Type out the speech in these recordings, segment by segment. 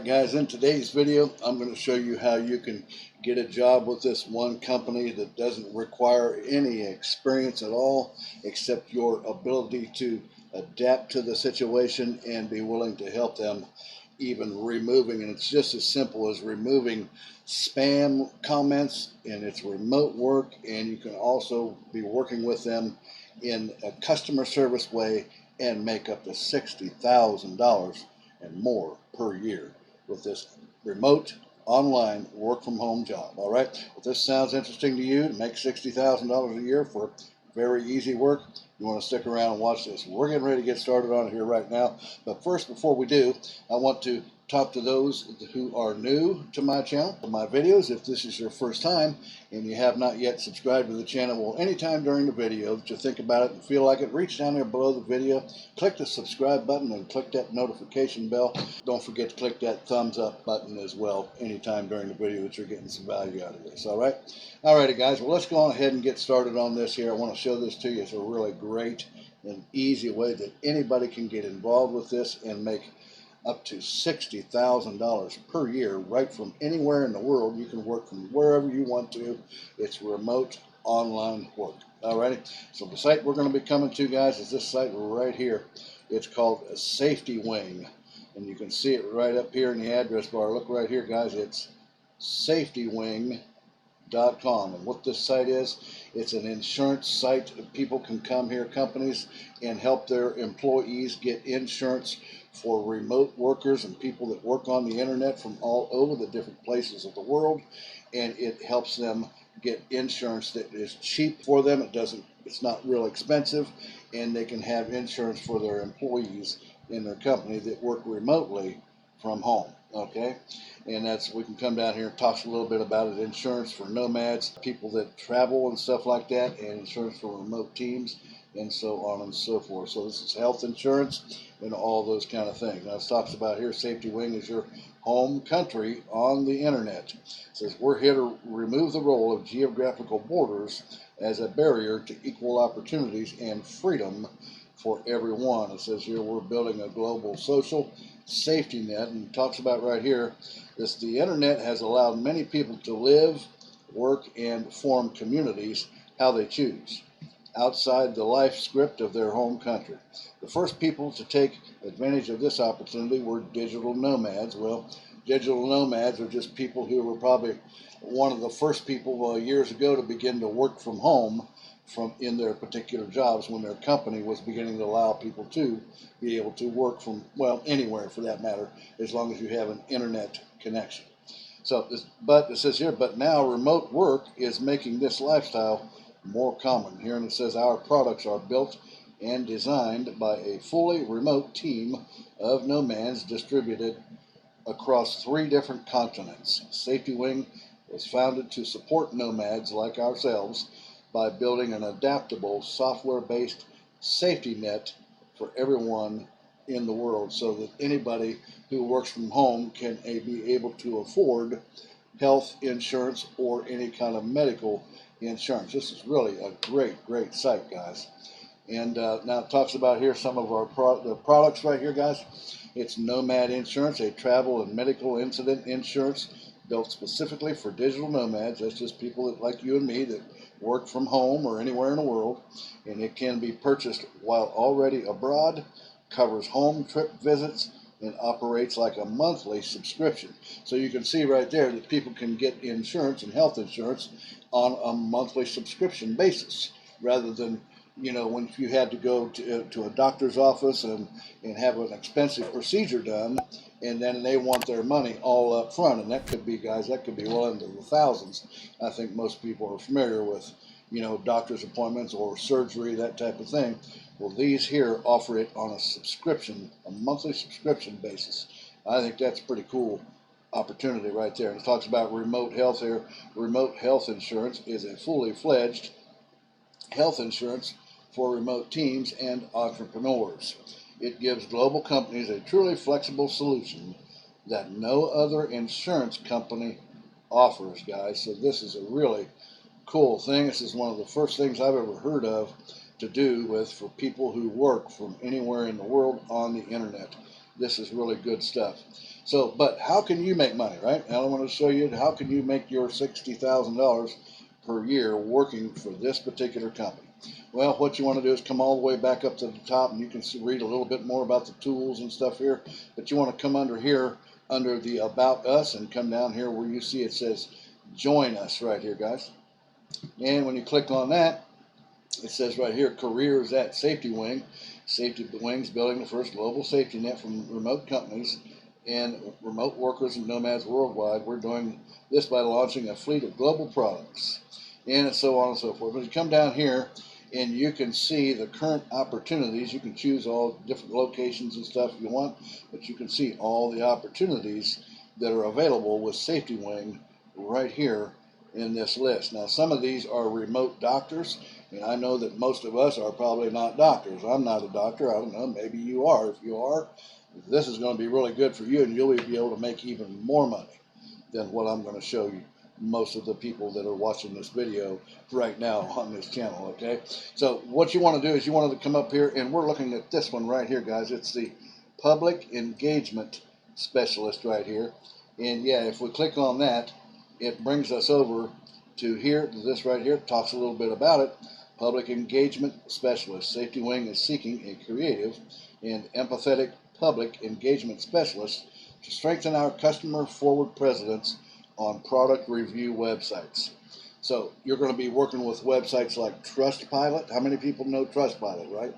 Alright guys, in today's video I'm going to show you how you can get a job with this one company that doesn't require any experience at all except your ability to adapt to the situation and be willing to help them, even removing, and it's just as simple as removing spam comments, and it's remote work, and you can also be working with them in a customer service way and make up to $60,000 and more per year with this remote online work from home job. All right, if this sounds interesting to you, to make $60,000 a year for very easy work, you want to stick around and watch this. We're getting ready to get started on it here right now, but first, before we do, I want to talk to those who are new to my channel, to my videos. If this is your first time and you have not yet subscribed to the channel, well, anytime during the video that you think about it and feel like it, reach down there below the video, click the subscribe button and click that notification bell. Don't forget to click that thumbs up button as well anytime during the video that you're getting some value out of this. Alrighty guys, well, let's go on ahead and get started on this here. I want to show this to you. It's a really great and easy way that anybody can get involved with this and make up to $60,000 per year right from anywhere in the world. You can work from wherever you want to. It's remote online work. Alrighty, so the site we're going to be coming to, guys, is this site right here. It's called Safetywing, and you can see it right up here in the address bar. Look right here, guys. It's Safetywing.com. And what this site is, it's an insurance site. People can come here, companies, and help their employees get insurance for remote workers and people that work on the internet from all over the different places of the world, and it helps them get insurance that is cheap for them. It's not real expensive, and they can have insurance for their employees in their company that work remotely from home. Okay, and we can come down here and talk a little bit about it. Insurance for nomads, people that travel and stuff like that, and insurance for remote teams, and so on and so forth. So this is health insurance and all those kind of things. Now it talks about here, Safetywing is your home country on the internet. It says we're here to remove the role of geographical borders as a barrier to equal opportunities and freedom for everyone. It says here we're building a global social safety net, and it talks about right here this: the internet has allowed many people to live, work, and form communities how they choose, outside the life script of their home country. The first people to take advantage of this opportunity were digital nomads. Well, digital nomads are just people who were probably one of the first people years ago to begin to work from home in their particular jobs, when their company was beginning to allow people to be able to work from, well, anywhere for that matter, as long as you have an internet connection. So, but it says here, but now remote work is making this lifestyle more common. Here, and it says our products are built and designed by a fully remote team of nomads distributed across 3 different continents. Safetywing was founded to support nomads like ourselves by building an adaptable software-based safety net for everyone in the world, so that anybody who works from home can be able to afford health insurance or any kind of medical insurance. This is really a great site, guys. And now it talks about here some of the products right here, guys. It's Nomad Insurance, a travel and medical incident insurance built specifically for digital nomads. That's just people that, like you and me, that work from home or anywhere in the world, and it can be purchased while already abroad, covers home trip visits, and operates like a monthly subscription. So you can see right there that people can get insurance and health insurance on a monthly subscription basis, rather than, you know, when you had to go to a doctor's office and have an expensive procedure done, and then they want their money all up front. And that could be, guys, that could be well into the thousands. I think most people are familiar with, you know, doctor's appointments or surgery, that type of thing. Well, these here offer it on a subscription, a monthly subscription basis. I think that's a pretty cool opportunity right there. And it talks about remote health here. Remote health insurance is a fully fledged health insurance for remote teams and entrepreneurs. It gives global companies a truly flexible solution that no other insurance company offers, guys. So this is a really cool thing. This is one of the first things I've ever heard of to do with for people who work from anywhere in the world on the internet. This is really good stuff. So, but how can you make money, right? And I want to show you how can you make your $60,000 per year working for this particular company. Well, what you want to do is come all the way back up to the top, and you can read a little bit more about the tools and stuff here. But you want to come under here, under the About Us, and come down here where you see it says Join Us right here, guys. And when you click on that, it says right here, Careers at Safetywing. Safetywing's building the first global safety net from remote companies and remote workers and nomads worldwide. We're doing this by launching a fleet of global products, and so on and so forth. But you come down here, and you can see the current opportunities. You can choose all different locations and stuff you want, but you can see all the opportunities that are available with Safetywing right here in this list. Now, some of these are remote doctors, and I know that most of us are probably not doctors. I'm not a doctor. I don't know. Maybe you are. If you are, this is going to be really good for you, and you'll be able to make even more money than what I'm going to show you. Most of the people that are watching this video right now on this channel, okay? So what you want to do is you want to come up here, and we're looking at this one right here, guys. It's the Public Engagement Specialist right here. And yeah, if we click on that, it brings us over to here, to this right here. It talks a little bit about it. Public Engagement Specialist. Safetywing is seeking a creative and empathetic public engagement specialist to strengthen our customer-forward presence on product review websites. So you're going to be working with websites like Trustpilot. How many people know Trustpilot, right?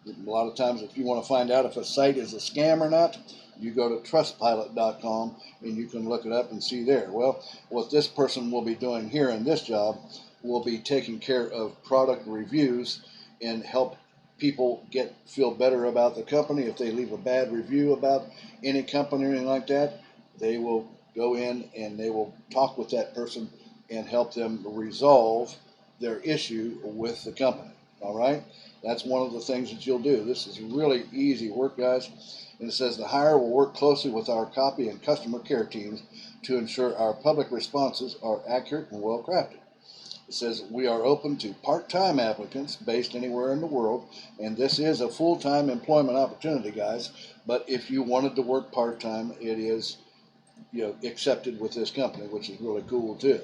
A lot of times if you want to find out if a site is a scam or not, you go to trustpilot.com and you can look it up and see there. Well, what this person will be doing here in this job will be taking care of product reviews and help people feel better about the company. If they leave a bad review about any company or anything like that, they will go in and they will talk with that person and help them resolve their issue with the company. All right? That's one of the things that you'll do. This is really easy work, guys. And it says the hire will work closely with our copy and customer care teams to ensure our public responses are accurate and well crafted. It says we are open to part-time applicants based anywhere in the world, and this is a full-time employment opportunity, guys. But if you wanted to work part-time, it is accepted with this company, which is really cool too.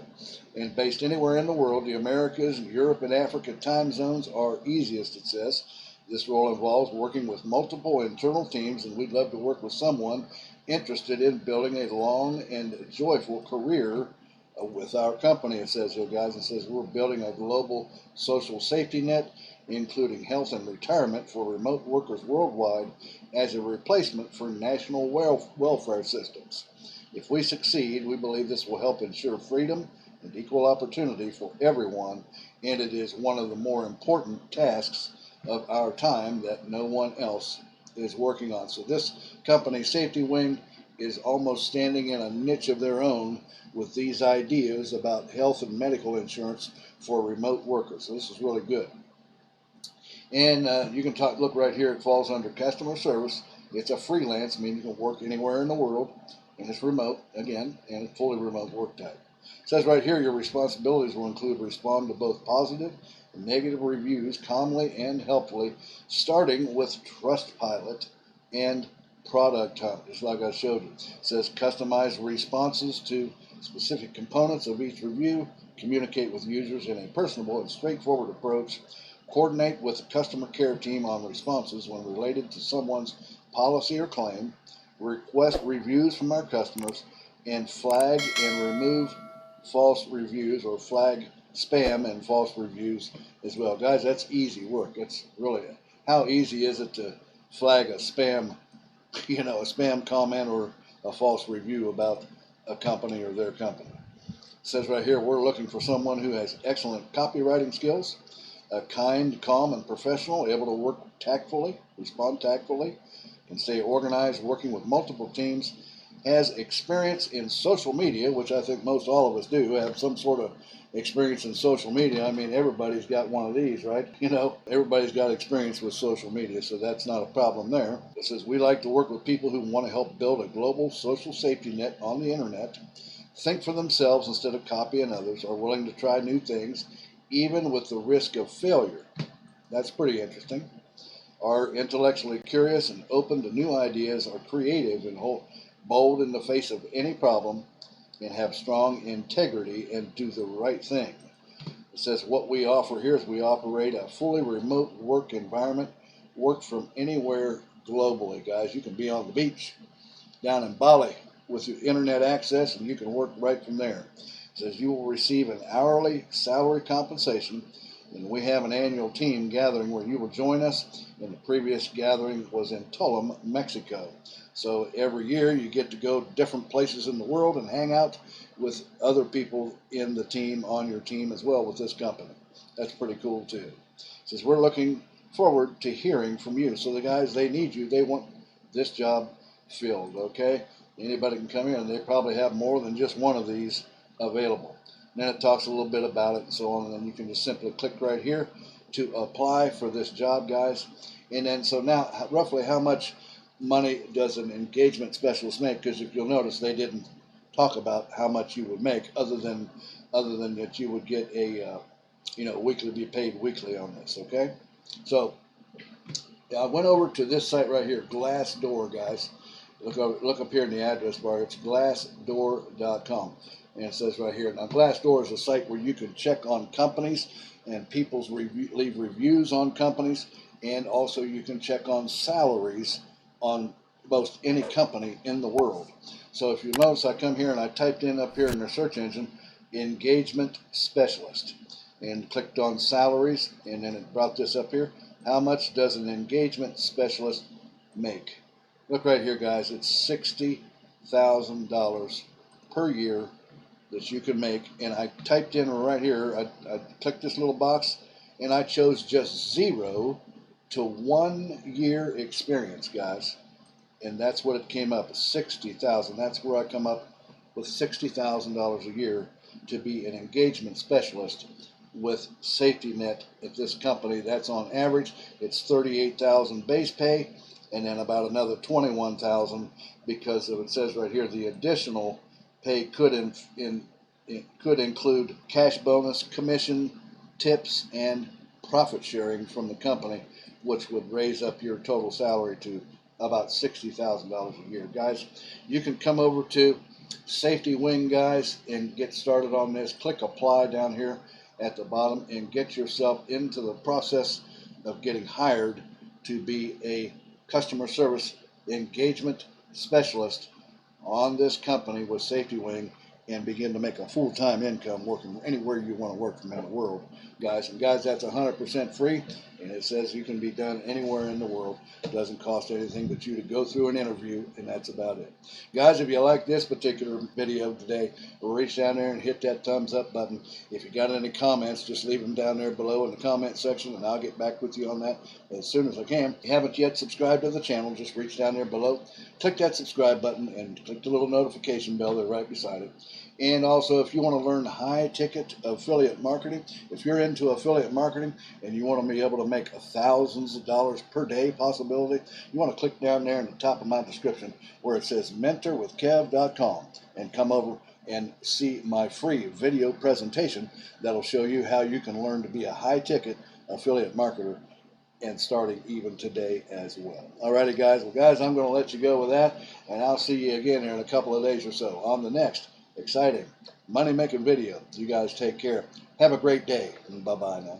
And based anywhere in the world, the Americas, Europe, and Africa time zones are easiest, it says. This role involves working with multiple internal teams, and we'd love to work with someone interested in building a long and joyful career with our company. It says here, guys, it says we're building a global social safety net, including health and retirement for remote workers worldwide as a replacement for national welfare systems. If we succeed, we believe this will help ensure freedom and equal opportunity for everyone, and it is one of the more important tasks of our time that no one else is working on. So this company, Safetywing, is almost standing in a niche of their own with these ideas about health and medical insurance for remote workers. So this is really good. And you can look right here, it falls under customer service. It's a freelance, meaning you can work anywhere in the world, and it's remote, again, and fully remote work type. It says right here, your responsibilities will include respond to both positive and negative reviews calmly and helpfully, starting with Trustpilot and Product Hunt, just like I showed you. It says customize responses to specific components of each review, communicate with users in a personable and straightforward approach, coordinate with the customer care team on responses when related to someone's policy or claim, request reviews from our customers, and flag and remove false reviews, or flag spam and false reviews as well. Guys, that's easy work. It's really, how easy is it to flag a spam, a spam comment or a false review about a company or their company? It says right here, we're looking for someone who has excellent copywriting skills, kind, calm, and professional, able to work tactfully, respond tactfully, can stay organized, working with multiple teams, has experience in social media, which I think most all of us do, have some sort of experience in social media. I mean, everybody's got one of these, right? Everybody's got experience with social media, so that's not a problem there. It says, we like to work with people who want to help build a global social safety net on the internet, think for themselves instead of copying others, are willing to try new things, even with the risk of failure. That's pretty interesting. Are intellectually curious and open to new ideas, are creative and bold in the face of any problem, and have strong integrity and do the right thing. It says what we offer here is we operate a fully remote work environment, work from anywhere globally, guys. You can be on the beach down in Bali with your internet access, and you can work right from there. It says you will receive an hourly salary compensation, and we have an annual team gathering where you will join us. And the previous gathering was in Tulum, Mexico. So every year you get to go to different places in the world and hang out with other people in the team, on your team as well with this company. That's pretty cool too. It says we're looking forward to hearing from you. So the guys, they need you. They want this job filled, okay? Anybody can come in, and they probably have more than just one of these available. And then it talks a little bit about it and so on, and then you can just simply click right here to apply for this job, guys. And then so now roughly how much money does an engagement specialist make? Because if you'll notice, they didn't talk about how much you would make, other than that you would get a weekly, be paid weekly on this. Okay, so I went over to this site right here, Glassdoor, guys. Look up here in the address bar. It's glassdoor.com, and it says right here. Now, Glassdoor is a site where you can check on companies and people's leave reviews on companies, and also you can check on salaries on most any company in the world. So if you notice, I come here and I typed in up here in the search engine, engagement specialist, and clicked on salaries, and then it brought this up here. How much does an engagement specialist make? Look right here, guys. It's $60,000 per year that you can make. And I typed in right here, I clicked this little box, and I chose just 0 to 1 year experience, guys. And that's what it came up, 60,000. That's where I come up with $60,000 a year to be an engagement specialist with Safety Net at this company. That's on average. It's $38,000 base pay, and then about another $21,000 because of, it says right here, the additional pay could include cash bonus, commission, tips, and profit sharing from the company, which would raise up your total salary to about $60,000 a year. Guys, you can come over to Safetywing, guys, and get started on this. Click apply down here at the bottom and get yourself into the process of getting hired to be a customer service engagement specialist on this company with Safetywing, and begin to make a full-time income working anywhere you want to work from in the world, guys. And guys, that's 100% free, and it says you can be done anywhere in the world. It doesn't cost anything but you to go through an interview, and that's about it. Guys, if you like this particular video today, reach down there and hit that thumbs up button. If you got any comments, just leave them down there below in the comment section, and I'll get back with you on that as soon as I can. If you haven't yet subscribed to the channel, just reach down there below, click that subscribe button, and click the little notification bell there right beside it. And also, if you want to learn high-ticket affiliate marketing, if you're into affiliate marketing and you want to be able to make thousands of dollars per day possibility, you want to click down there in the top of my description where it says mentorwithkev.com and come over and see my free video presentation that'll show you how you can learn to be a high-ticket affiliate marketer, and starting even today as well. Alrighty, guys. Well, guys, I'm going to let you go with that, and I'll see you again here in a couple of days or so on the next exciting money-making video. You guys take care. Have a great day, and bye-bye now.